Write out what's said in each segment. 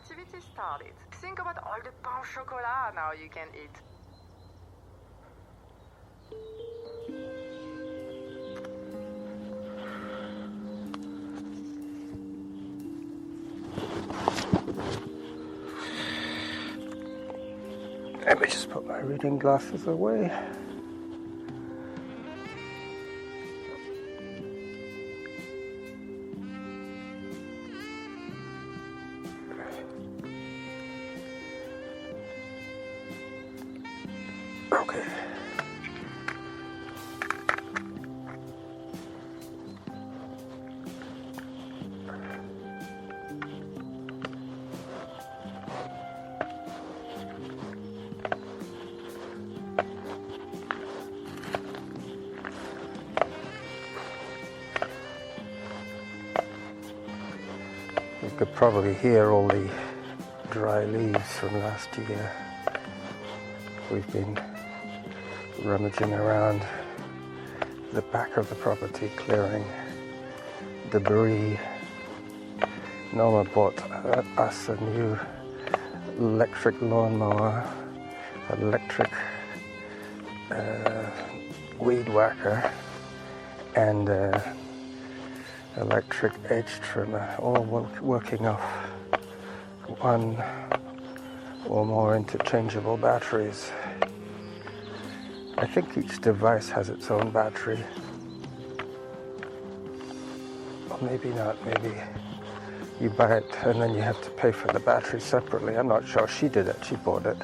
activity started. Think about all the pain au chocolat now you can eat. Let me just put my reading glasses away. Okay. You could probably hear all the dry leaves from last year. We've been rummaging around the back of the property, clearing debris. Norma bought us a new electric lawnmower, electric weed whacker, and electric edge trimmer, all working off one or more interchangeable batteries. I think each device has its own battery. Or maybe not, maybe you buy it and then you have to pay for the battery separately. I'm not sure. She did it, she bought it.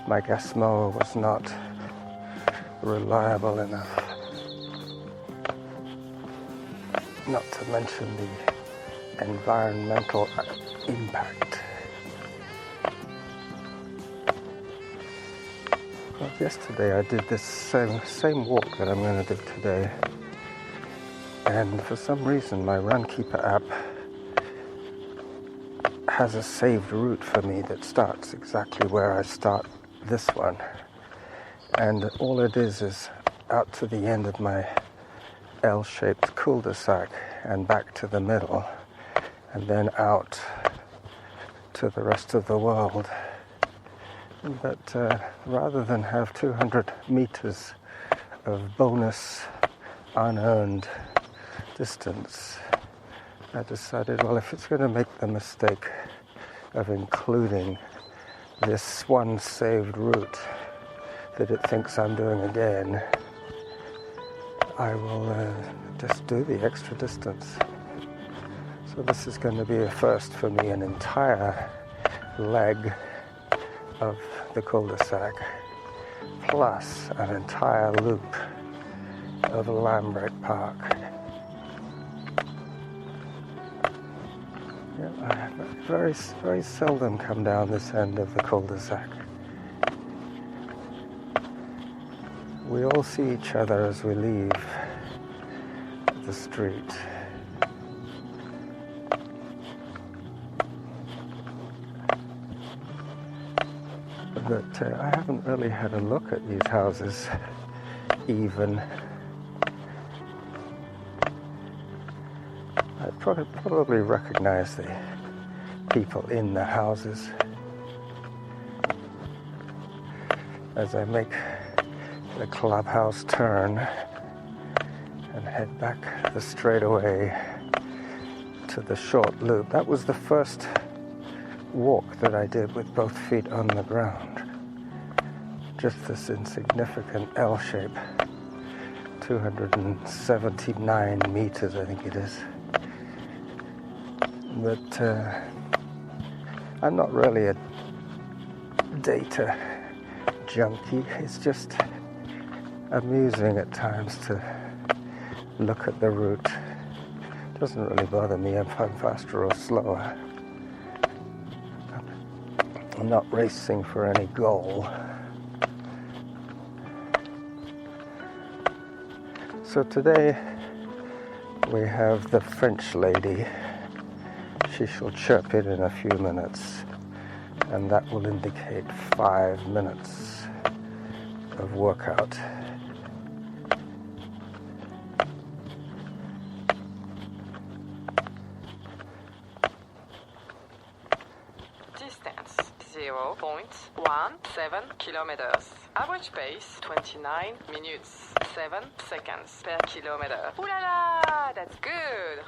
My gas mower was not reliable enough. Not to mention the environmental impact. Well, yesterday I did this same walk that I'm going to do today, and for some reason my Runkeeper app has a saved route for me that starts exactly where I start this one, and all it is out to the end of my L-shaped cul-de-sac and back to the middle, and then out to the rest of the world. But rather than have 200 meters of bonus unearned distance, I decided, well, if it's going to make the mistake of including this one saved route that it thinks I'm doing again, I will just do the extra distance. So this is going to be a first for me, an entire leg of the cul-de-sac plus an entire loop of Lambert Park. Yeah, I very, very seldom come down this end of the cul-de-sac. We all see each other as we leave the street. But I haven't really had a look at these houses even. I'd probably recognize the people in the houses as I make the clubhouse turn and head back the straightaway to the short loop. That was the first walk that I did with both feet on the ground. Just this insignificant L shape, 279 meters I think it is. But I'm not really a data junkie. It's just amusing at times to look at the route. It doesn't really bother me if I'm faster or slower. I'm not racing for any goal. So today we have the French lady. She shall chirp it in a few minutes, and that will indicate 5 minutes of workout. 0.17 kilometers. Average pace 29 minutes 7 seconds per kilometer. Ooh la la, that's good.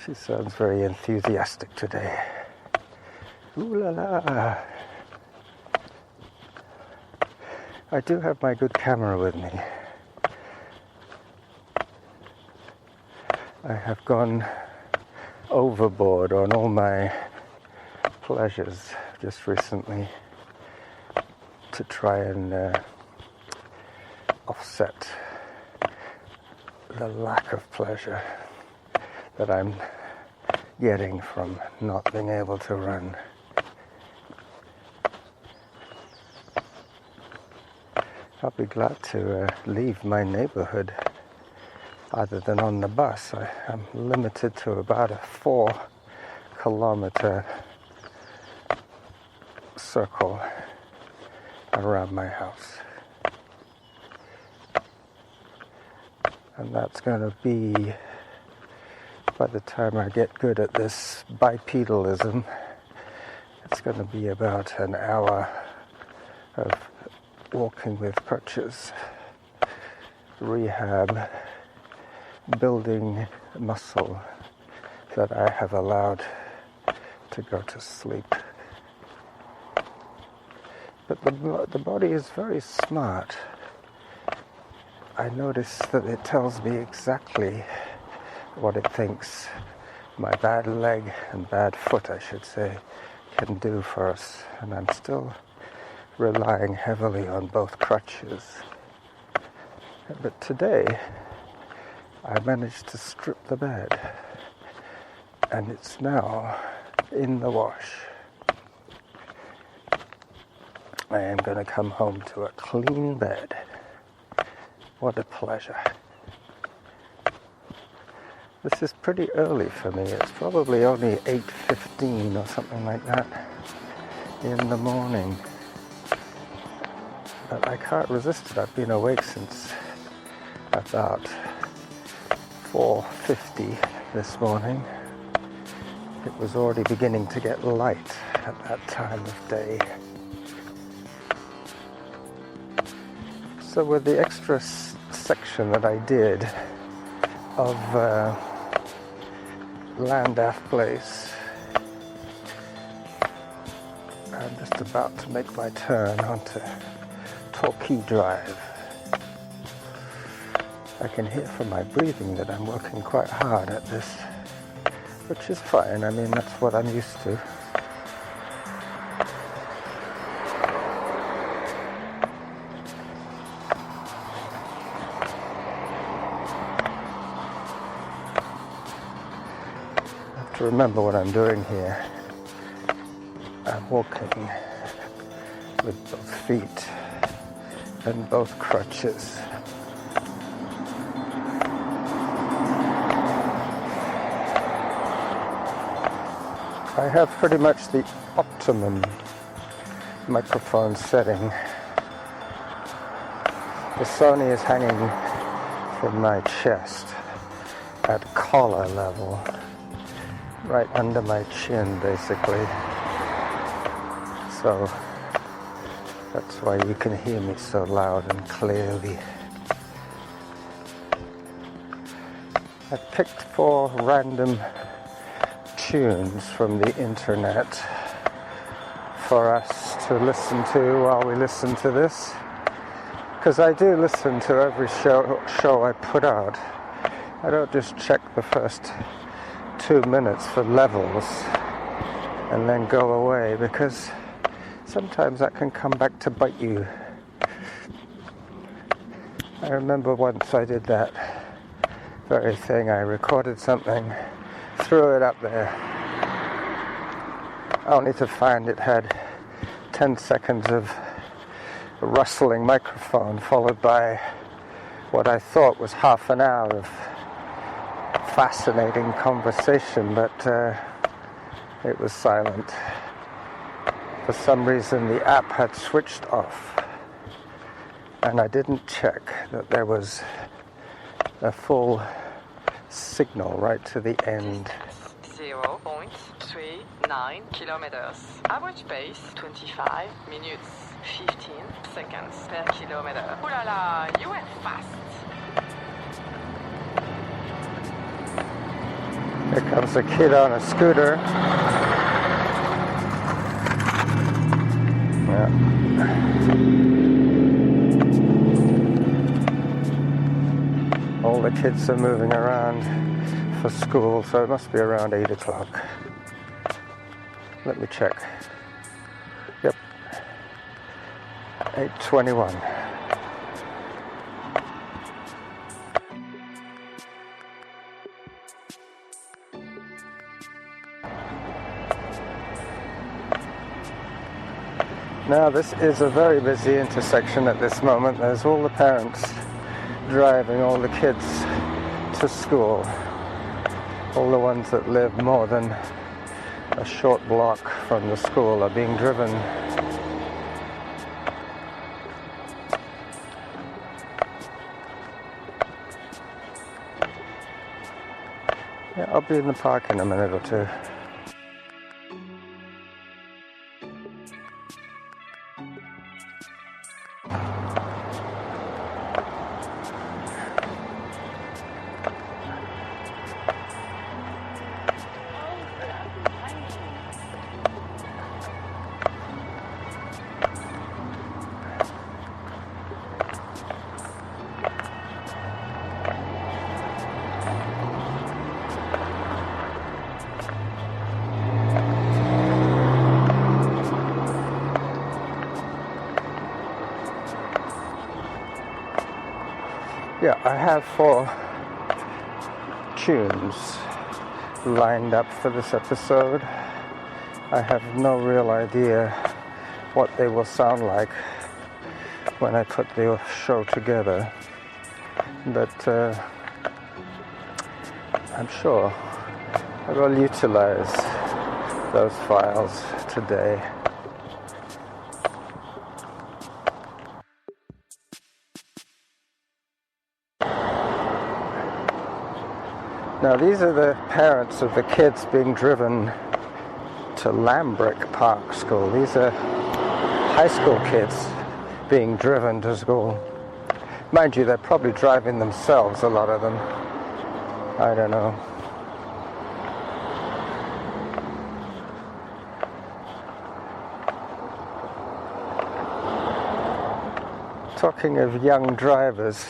She sounds very enthusiastic today. Ooh la la. I do have my good camera with me. I have gone overboard on all my pleasures just recently to try and offset the lack of pleasure that I'm getting from not being able to run. I'll be glad to leave my neighborhood other than on the bus. I'm limited to about a 4-kilometer circle around my house. And that's going to be, by the time I get good at this bipedalism, it's going to be about an hour of walking with crutches, rehab, building muscle that I have allowed to go to sleep. But the body is very smart. I notice that it tells me exactly what it thinks my bad leg and bad foot, I should say, can do for us. And I'm still relying heavily on both crutches. But today, I managed to strip the bed, and it's now in the wash. I am going to come home to a clean bed. What a pleasure. This is pretty early for me. It's probably only 8:15 or something like that in the morning. But I can't resist it. I've been awake since about 4:50 this morning. It was already beginning to get light at that time of day. So with the extra section that I did of Landaf Place, I'm just about to make my turn onto Torquay Drive. I can hear from my breathing that I'm working quite hard at this, which is fine. I mean, that's what I'm used to. I have to remember what I'm doing here. I'm walking with both feet and both crutches. I have pretty much the optimum microphone setting. The Sony is hanging from my chest at collar level, right under my chin basically. So that's why you can hear me so loud and clearly. I picked 4 random tunes from the internet for us to listen to while we listen to this, because I do listen to every show I put out. I don't just check the first 2 minutes for levels and then go away, because sometimes that can come back to bite you. I remember once I did that very thing. I recorded something, threw it up there, only to find it had 10 seconds of a rustling microphone followed by what I thought was half an hour of fascinating conversation, but it was silent. For some reason the app had switched off, and I didn't check that there was a full signal right to the end. 0.39 9 kilometers. Average pace 25 minutes, 15 seconds per kilometer. Ooh la la, you went fast. Here comes a kid on a scooter. Yeah. All the kids are moving around for school, so it must be around 8 o'clock. Let me check. Yep. 8:21. Now this is a very busy intersection at this moment. There's all the parents driving all the kids to school. All the ones that live more than a short block from the school are being driven. Yeah, I'll be in the park in a minute or two. Yeah, I have 4 tunes lined up for this episode. I have no real idea what they will sound like when I put the show together, but I'm sure I will utilize those files today. Now these are the parents of the kids being driven to Lambrick Park School. These are high school kids being driven to school. Mind you, they're probably driving themselves, a lot of them. I don't know. Talking of young drivers,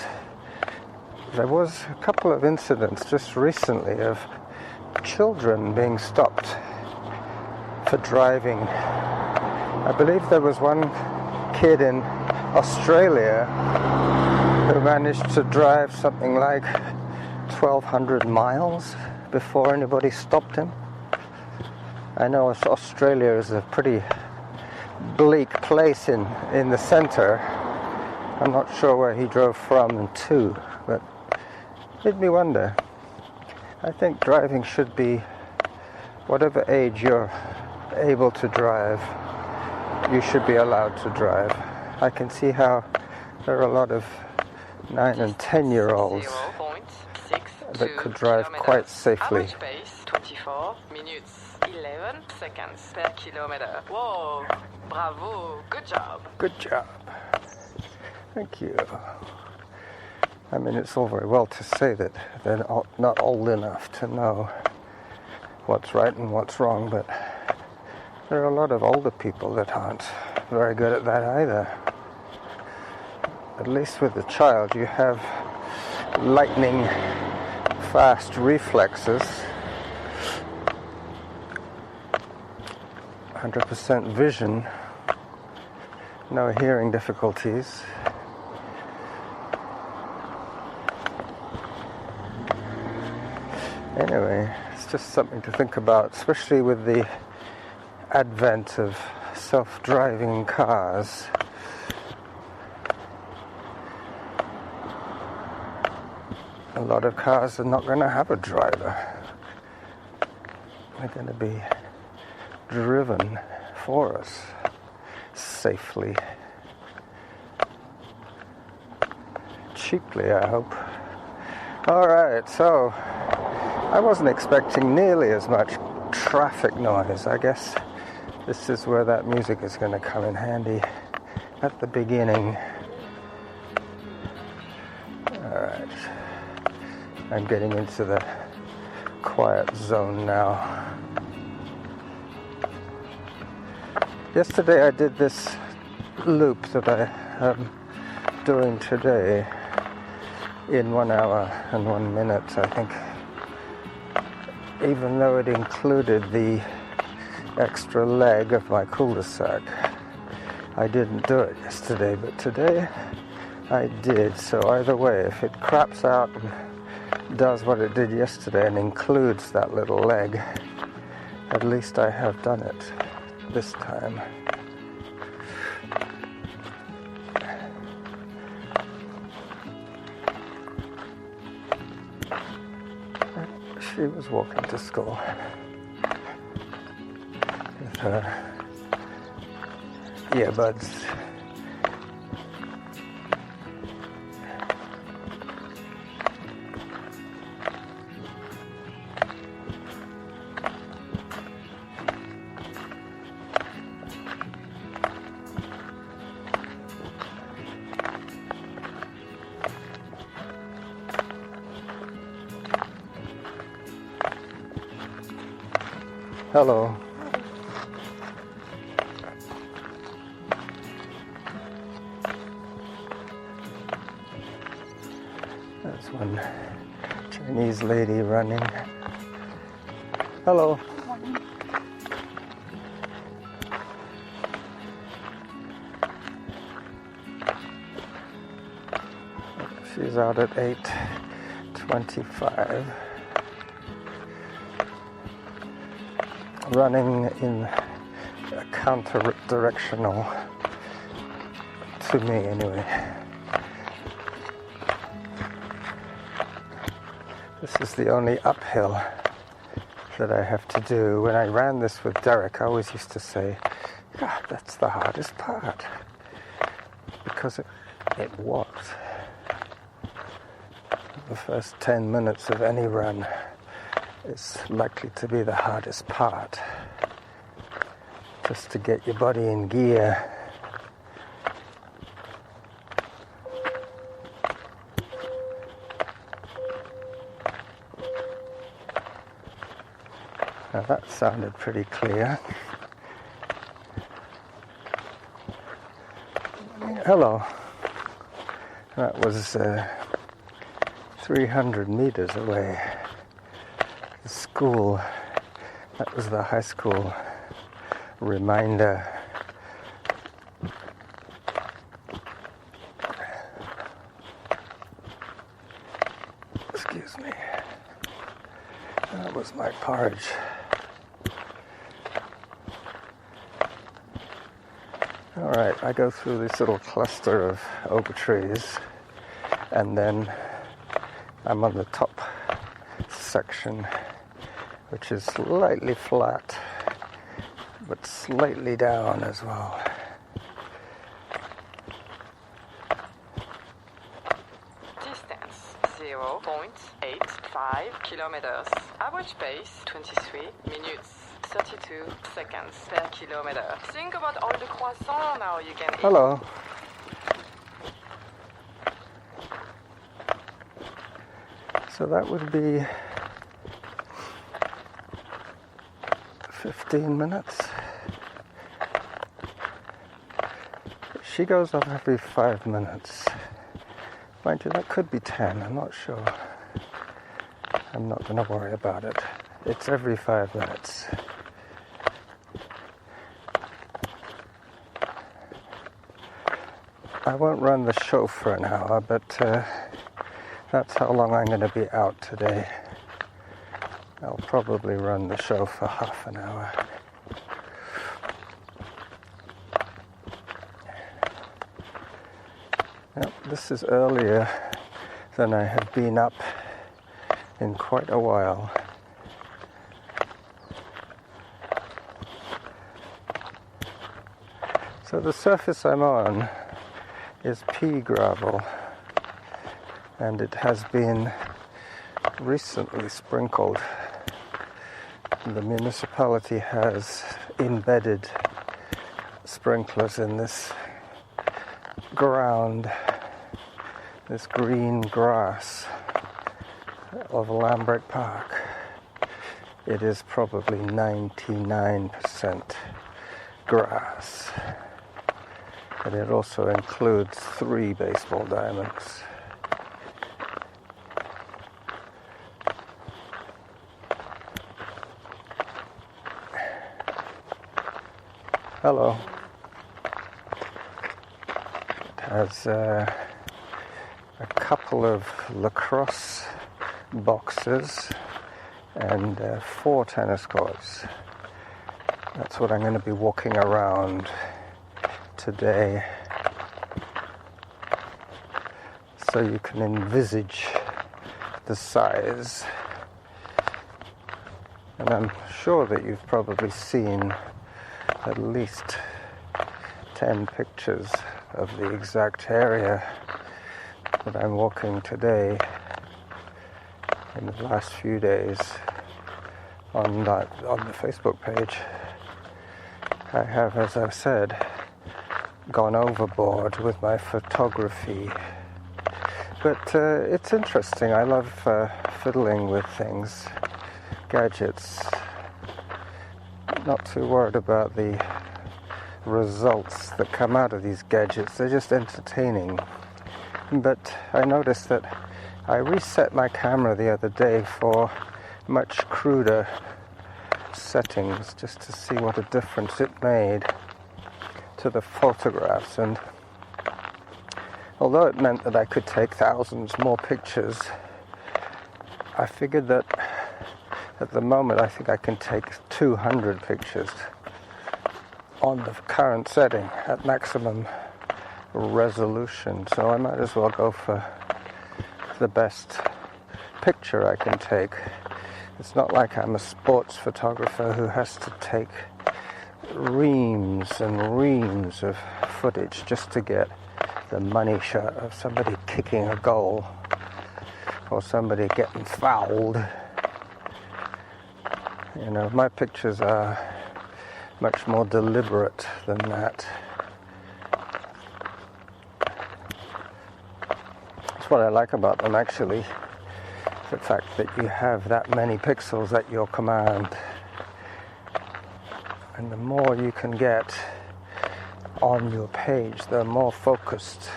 there was a couple of incidents just recently of children being stopped for driving. I believe there was one kid in Australia who managed to drive something like 1,200 miles before anybody stopped him. I know Australia is a pretty bleak place in the center. I'm not sure where he drove from and to, but made me wonder. I think driving should be, whatever age you're able to drive, you should be allowed to drive. I can see how there are a lot of 9 and 10-year-olds that could drive quite safely. Average pace 24 minutes, 11 seconds per kilometer. Whoa, bravo, good job. Good job. Thank you. I mean, it's all very well to say that they're not old enough to know what's right and what's wrong, but there are a lot of older people that aren't very good at that either. At least with a child, you have lightning fast reflexes, 100% vision, no hearing difficulties. Anyway, it's just something to think about, especially with the advent of self-driving cars. A lot of cars are not going to have a driver. They're going to be driven for us safely. Cheaply, I hope. All right, so I wasn't expecting nearly as much traffic noise. I guess this is where that music is going to come in handy at the beginning. Alright, I'm getting into the quiet zone now. Yesterday I did this loop that I am doing today in 1 hour and 1 minute, I think. Even though it included the extra leg of my cul-de-sac. I didn't do it yesterday, but today I did. So either way, if it craps out and does what it did yesterday and includes that little leg, at least I have done it this time. She was walking to school with her earbuds. Hello. That's one Chinese lady running. Hello. Morning. She's out at 8:25. Running in a counter-directional to me anyway. This is the only uphill that I have to do. When I ran this with Derek, I always used to say, God, that's the hardest part. Because it was. The first 10 minutes of any run is likely to be the hardest part. Just to get your body in gear. Now that sounded pretty clear. Hello. That was 300 meters away. The school, that was the high school reminder. Excuse me. That was my porridge. All right, I go through this little cluster of oak trees, and then I'm on the top section, which is slightly flat, but slightly down as well. Distance 0.85 kilometers. Average pace 23 minutes. 32 seconds per kilometer. Think about all the croissants now you can eat. Hello. So that would be 15 minutes. She goes up every 5 minutes. Mind you, that could be 10, I'm not sure. I'm not going to worry about it. It's every 5 minutes. I won't run the show for an hour, but that's how long I'm going to be out today. I'll probably run the show for half an hour. Yep, this is earlier than I have been up in quite a while. So the surface I'm on is pea gravel, and it has been recently sprinkled the municipality has embedded sprinklers in this ground, this green grass of Lambert Park. It is probably 99% grass. And it also includes 3 baseball diamonds. Hello. It has a couple of lacrosse boxes and 4 tennis courts. That's what I'm going to be walking around today, so you can envisage the size. And I'm sure that you've probably seen at least 10 pictures of the exact area that I'm walking today in the last few days on the Facebook page. I have, as I've said, gone overboard with my photography, but it's interesting. I love fiddling with things, gadgets. Not too worried about the results that come out of these gadgets. They're just entertaining. But I noticed that I reset my camera the other day for much cruder settings just to see what a difference it made to the photographs. And although it meant that I could take thousands more pictures, I figured that at the moment I think I can take 200 pictures on the current setting at maximum resolution. So I might as well go for the best picture I can take. It's not like I'm a sports photographer who has to take reams and reams of footage just to get the money shot of somebody kicking a goal or somebody getting fouled. You know, my pictures are much more deliberate than that. That's what I like about them, actually. The fact that you have that many pixels at your command. And the more you can get on your page, the more focused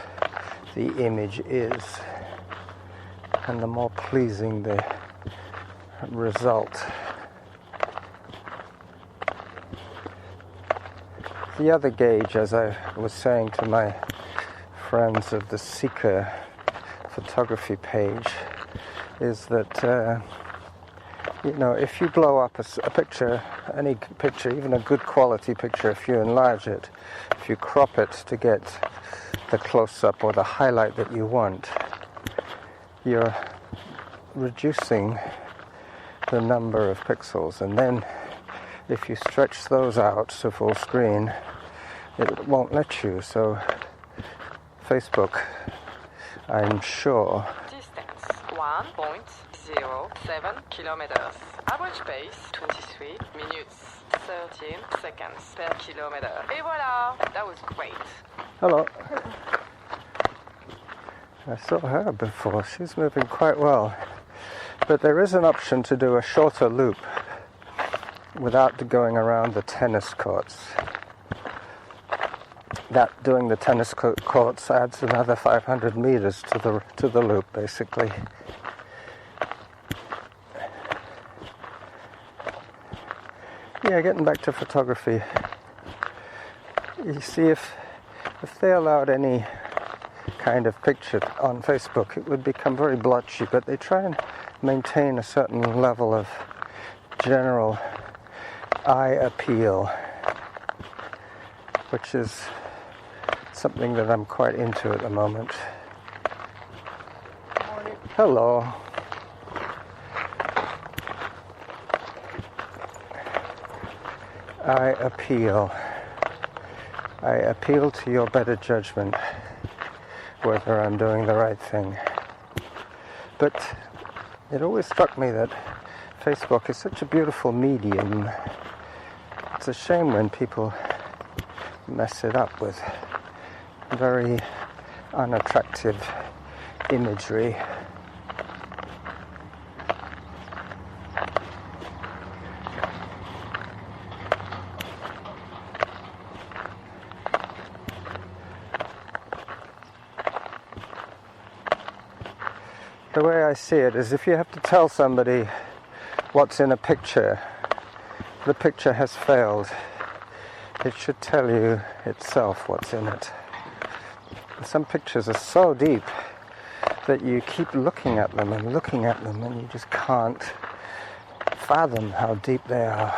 the image is, and the more pleasing the result. The other gauge, as I was saying to my friends of the Seeker photography page, is that you know, if you blow up a picture, any picture, even a good quality picture, if you enlarge it, if you crop it to get the close-up or the highlight that you want, you're reducing the number of pixels. And then if you stretch those out to full screen, it won't let you. So Facebook, I'm sure. Distance 1.07 kilometers. Average pace 23 minutes 13 seconds per kilometer. Et voilà, that was great. Hello. I saw her before. She's moving quite well. But there is an option to do a shorter loop without going around the tennis courts. That doing the tennis courts adds another 500 meters to the loop, basically. Yeah, getting back to photography. You see, if they allowed any kind of picture on Facebook, it would become very blotchy, but they try and maintain a certain level of general eye appeal, which is something that I'm quite into at the moment. Morning. Hello. Eye appeal. I appeal to your better judgment whether I'm doing the right thing. But it always struck me that Facebook is such a beautiful medium. It's a shame when people mess it up with very unattractive imagery. The way I see it is, if you have to tell somebody what's in a picture, the picture has failed. It should tell you itself what's in it. Some pictures are so deep that you keep looking at them and looking at them, and you just can't fathom how deep they are.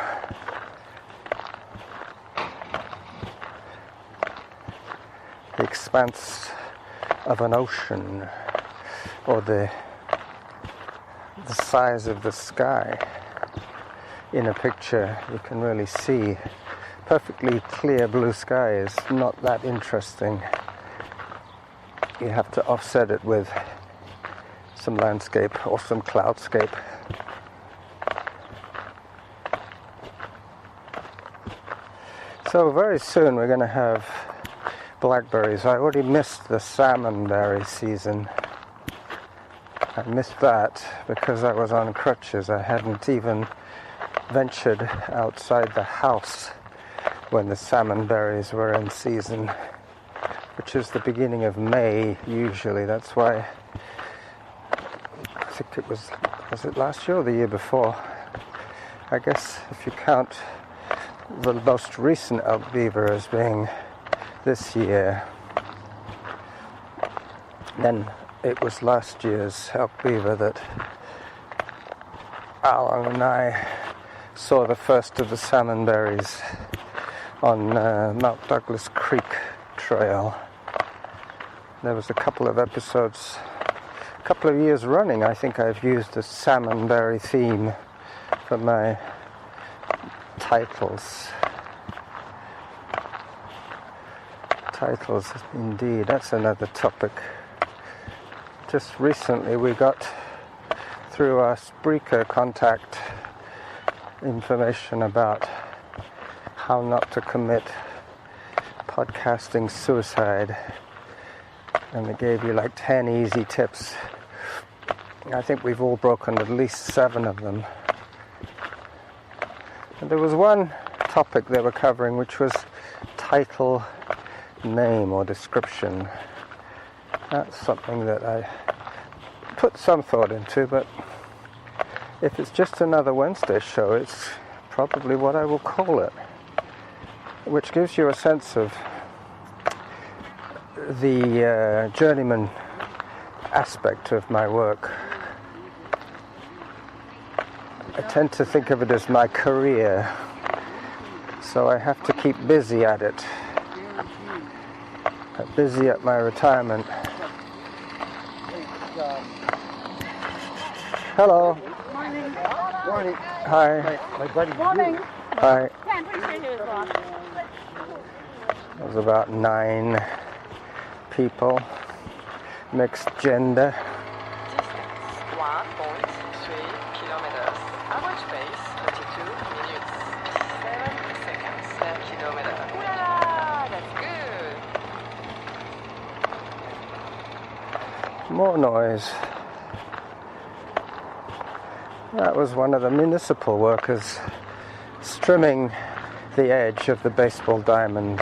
The expanse of an ocean, or the size of the sky in a picture, you can really see. Perfectly clear blue sky is not that interesting. You have to offset it with some landscape or some cloudscape. So very soon we're going to have blackberries. I already missed the salmonberry season. I missed that because I was on crutches. I hadn't even ventured outside the house when the salmonberries were in season, which is the beginning of May usually. That's why I think it was it last year or the year before? I guess if you count the most recent elk beaver as being this year, then it was last year's elk beaver that Alan and I saw the first of the salmonberries on Mount Douglas Creek Trail. There was a couple of episodes, a couple of years running, I think I've used the salmonberry theme for my titles. Titles, indeed, that's another topic. Just recently we got through our Spreaker contact information about how not to commit podcasting suicide, and they gave you like 10 easy tips. I think we've all broken at least 7 of them. And there was one topic they were covering which was title, name or description. That's something that I put some thought into, but if it's just another Wednesday show, it's probably what I will call it, which gives you a sense of the journeyman aspect of my work. I tend to think of it as my career, so I have to keep busy at it. Busy at my retirement. Hello. Morning. Morning. Hi. My buddy. Morning. Hi. Yeah, I'm pretty sure he was lost. There's about 9 people, mixed gender. Distance 1.3 kilometers. Average pace 22 minutes. 7 seconds per kilometer. Ooh la la, that's good. More noise. That was one of the municipal workers trimming the edge of the baseball diamond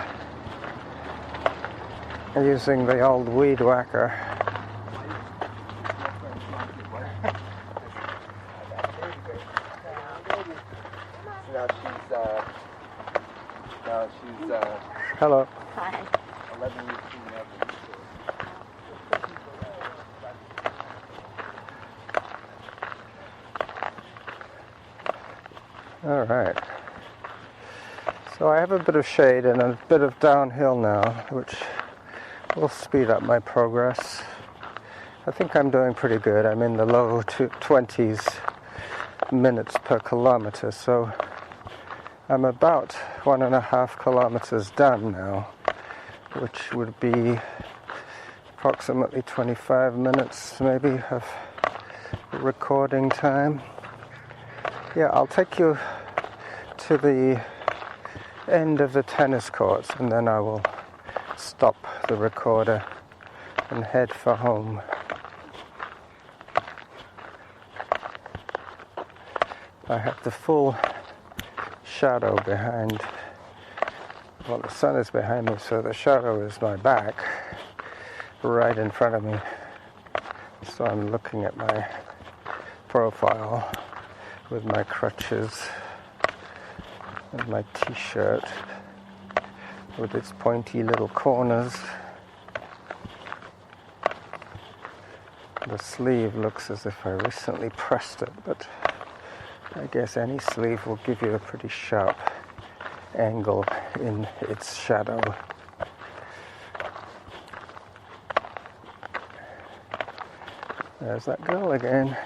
using the old weed whacker. Now she's Hello. Hi. 11 years All right. So I have a bit of shade and a bit of downhill now, which will speed up my progress. I think I'm doing pretty good. I'm in the low 20s minutes per kilometer, so I'm about 1.5 kilometers done now, which would be approximately 25 minutes maybe of recording time. Yeah, I'll take you to the end of the tennis courts and then I will stop the recorder and head for home. I have the full shadow behind. Well, the sun is behind me, so the shadow is my back, right in front of me. So I'm looking at my profile with my crutches and my t-shirt with its pointy little corners. The sleeve looks as if I recently pressed it, but I guess any sleeve will give you a pretty sharp angle in its shadow. There's that girl again.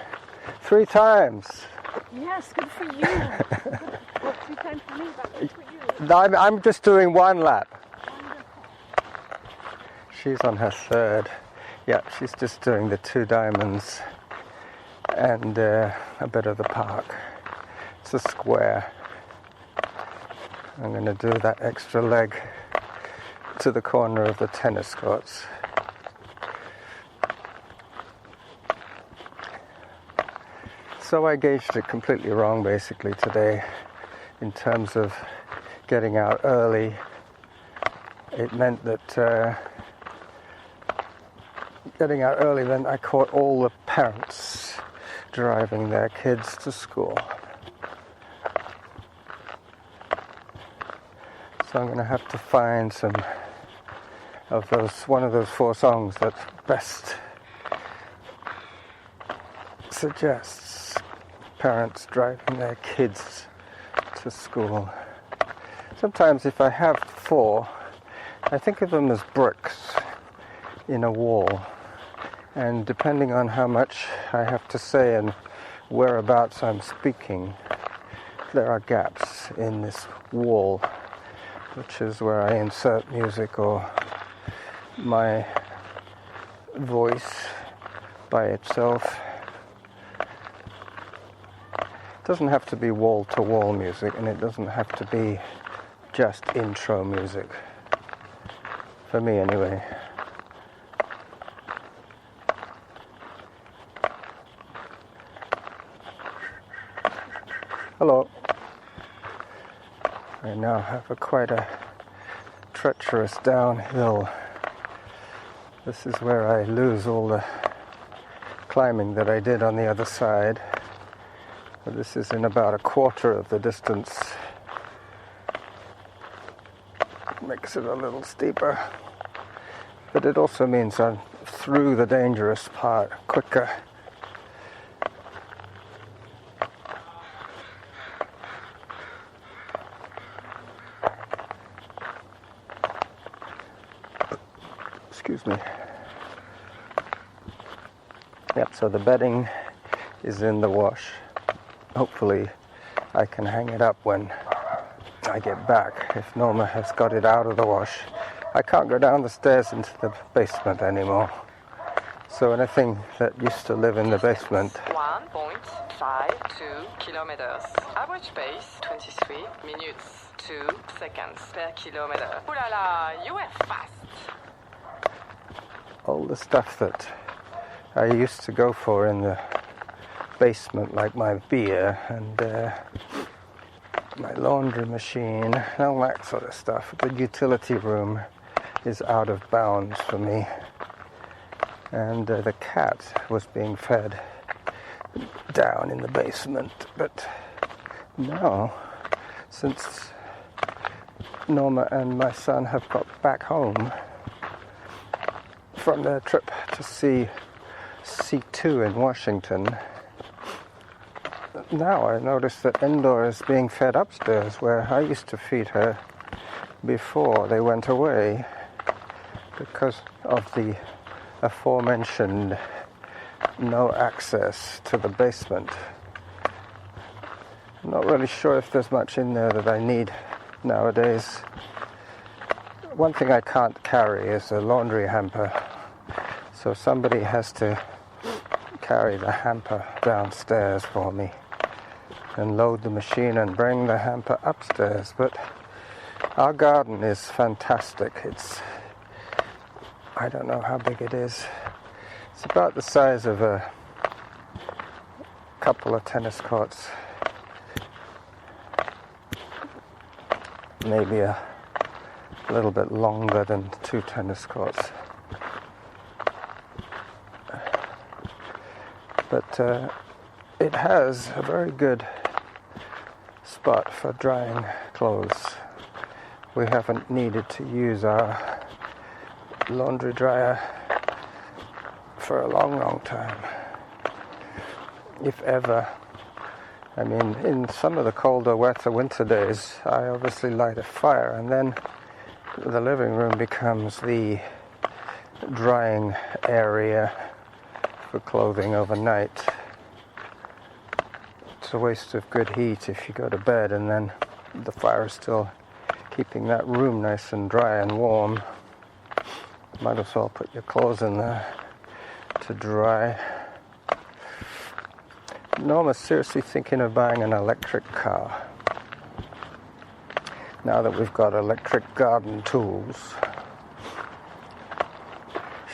3 times. Yes, good for you. Well, 2 times for me, but good for you. No, I'm just doing 1 lap. Wonderful. She's on her 3rd. Yeah, she's just doing the 2 diamonds and a bit of the park. It's a square. I'm going to do that extra leg to the corner of the tennis courts. So I gauged it completely wrong basically today in terms of getting out early. It meant that getting out early meant I caught all the parents driving their kids to school. So I'm going to have to find some of those, one of those 4 songs that best suggests parents driving their kids to school. Sometimes if I have 4, I think of them as bricks in a wall. And depending on how much I have to say and whereabouts I'm speaking, there are gaps in this wall, which is where I insert music or my voice by itself. It doesn't have to be wall-to-wall music, and it doesn't have to be just intro music. For me, anyway. Hello. I now have quite a treacherous downhill. This is where I lose all the climbing that I did on the other side. But this is in about 1/4 of the distance. Makes it a little steeper. But it also means I'm through the dangerous part quicker. Excuse me. Yep, so the bedding is in the wash. Hopefully I can hang it up when I get back. If Norma has got it out of the wash, I can't go down the stairs into the basement anymore. So anything that used to live in the basement. 1.52 kilometers. Average pace 23 minutes 2 seconds per kilometer. Ooh la la, you were fast. All the stuff that I used to go for in the basement, like my beer and my laundry machine and all that sort of stuff. The utility room is out of bounds for me. And the cat was being fed down in the basement. But now, since Norma and my son have got back home from their trip to see C2 in Washington, now I notice that Endor is being fed upstairs, where I used to feed her before they went away because of the aforementioned no access to the basement. I'm not really sure if there's much in there that I need nowadays. One thing I can't carry is a laundry hamper, so somebody has to carry the hamper downstairs for me. and load the machine and bring the hamper upstairs. But our garden is fantastic. I don't know how big it is. It's about the size of a couple of tennis courts. Maybe a little bit longer than 2 tennis courts. But it has a very good spot for drying clothes. We haven't needed to use our laundry dryer for a long time, if ever. I mean, in some of the colder, wetter winter days, I obviously light a fire, and then the living room becomes the drying area for clothing overnight. It's a waste of good heat if you go to bed and then the fire is still keeping that room nice and dry and warm. Might as well put your clothes in there to dry. Norma's seriously thinking of buying an electric car. Now that we've got electric garden tools.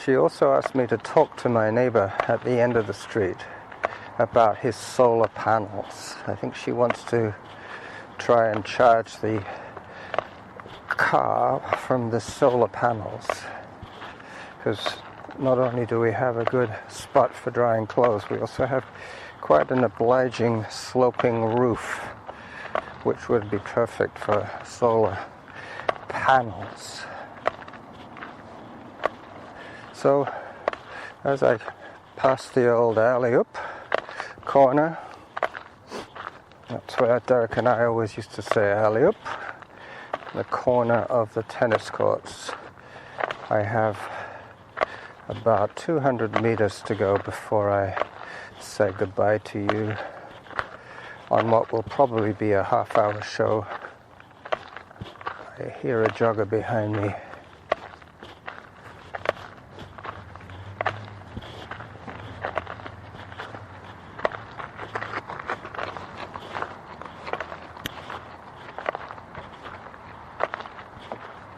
She also asked me to talk to my neighbor at the end of the street about his solar panels. I think she wants to try and charge the car from the solar panels, because not only do we have a good spot for drying clothes, we also have quite an obliging sloping roof, which would be perfect for solar panels. So as I pass the old alley-up corner, that's where Derek and I always used to say alley-up, the corner of the tennis courts. I have about 200 meters to go before I say goodbye to you on what will probably be a half-hour show. I hear a jogger behind me.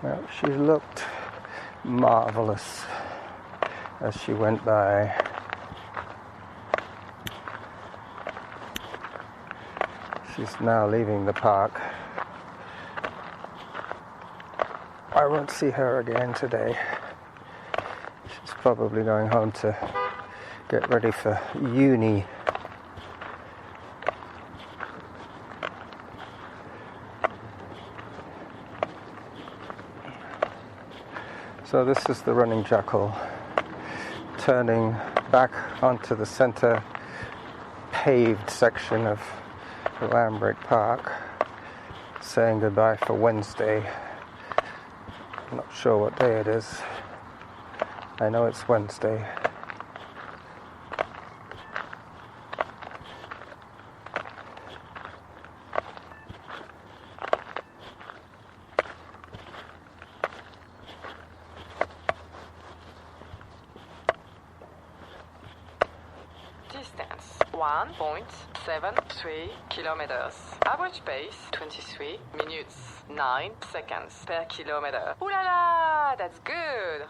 Well, she looked marvelous as she went by. She's now leaving the park. I won't see her again today. She's probably going home to get ready for uni. So this is the running jackal turning back onto the center paved section of Lambrick Park, saying goodbye for Wednesday. I'm not sure what day it is. I know it's Wednesday. Distance 1.73 kilometers. Average pace 23 minutes 9 seconds per kilometer. Ooh la la, that's good!